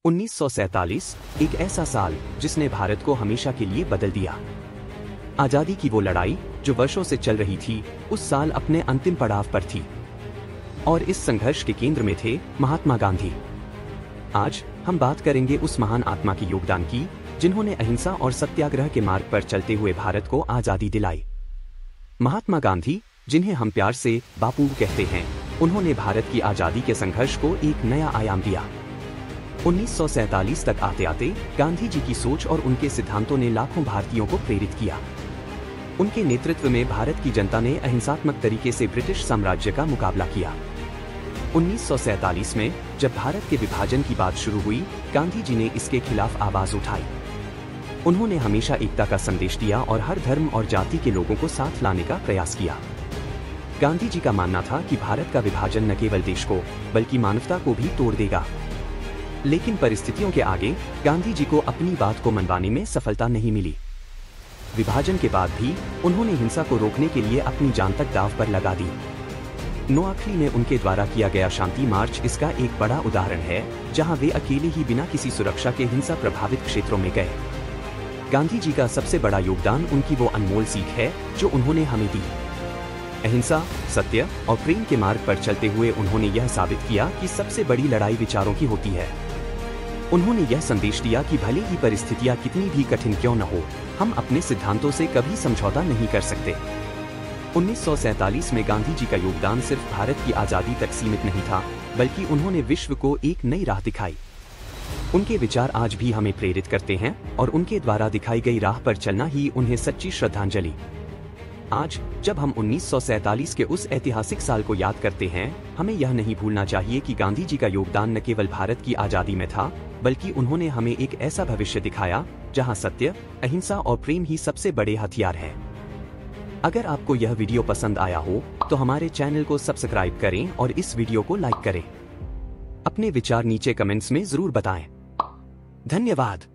1947 एक ऐसा साल जिसने भारत को हमेशा के लिए बदल दिया। आजादी की वो लड़ाई जो वर्षों से चल रही थी, उस साल अपने अंतिम पड़ाव पर थी और इस संघर्ष के केंद्र में थे महात्मा गांधी। आज हम बात करेंगे उस महान आत्मा की योगदान की जिन्होंने अहिंसा और सत्याग्रह के मार्ग पर चलते हुए भारत को आजादी दिलाई। महात्मा गांधी, जिन्हें हम प्यार से बापू कहते हैं, उन्होंने भारत की आजादी के संघर्ष को एक नया आयाम दिया। 1947 तक आते आते गांधी जी की सोच और उनके सिद्धांतों ने लाखों भारतीयों को प्रेरित किया। उनके नेतृत्व में भारत की जनता ने अहिंसात्मक तरीके से ब्रिटिश साम्राज्य का मुकाबला किया। 1947 में जब भारत के विभाजन की बात शुरू हुई, गांधी जी ने इसके खिलाफ आवाज उठाई। उन्होंने हमेशा एकता का संदेश दिया और हर धर्म और जाति के लोगों को साथ लाने का प्रयास किया। गांधी जी का मानना था कि भारत का विभाजन न केवल देश को बल्कि मानवता को भी तोड़ देगा। लेकिन परिस्थितियों के आगे गांधी जी को अपनी बात को मनवाने में सफलता नहीं मिली। विभाजन के बाद भी उन्होंने हिंसा को रोकने के लिए अपनी जान तक दांव पर लगा दी। नोआखली में उनके द्वारा किया गया शांति मार्च इसका एक बड़ा उदाहरण है, जहां वे अकेले ही बिना किसी सुरक्षा के हिंसा प्रभावित क्षेत्रों में गए। गांधी जी का सबसे बड़ा योगदान उनकी वो अनमोल सीख है जो उन्होंने हमें दी। अहिंसा, सत्य और प्रेम के मार्ग पर चलते हुए उन्होंने यह साबित किया कि सबसे बड़ी लड़ाई विचारों की होती है। उन्होंने यह संदेश दिया कि भले ही परिस्थितियां कितनी भी कठिन क्यों न हो, हम अपने सिद्धांतों से कभी समझौता नहीं कर सकते। 1947 में गांधी जी का योगदान सिर्फ भारत की आजादी तक सीमित नहीं था, बल्कि उन्होंने विश्व को एक नई राह दिखाई। उनके विचार आज भी हमें प्रेरित करते हैं और उनके द्वारा दिखाई गई राह पर चलना ही उन्हें सच्ची श्रद्धांजलि। आज जब हम 1947 के उस ऐतिहासिक साल को याद करते हैं, हमें यह नहीं भूलना चाहिए कि गांधी जी का योगदान न केवल भारत की आजादी में था, बल्कि उन्होंने हमें एक ऐसा भविष्य दिखाया जहां सत्य, अहिंसा और प्रेम ही सबसे बड़े हथियार हैं। अगर आपको यह वीडियो पसंद आया हो तो हमारे चैनल को सब्सक्राइब करें और इस वीडियो को लाइक करें। अपने विचार नीचे कमेंट्स में जरूर बताएं। धन्यवाद।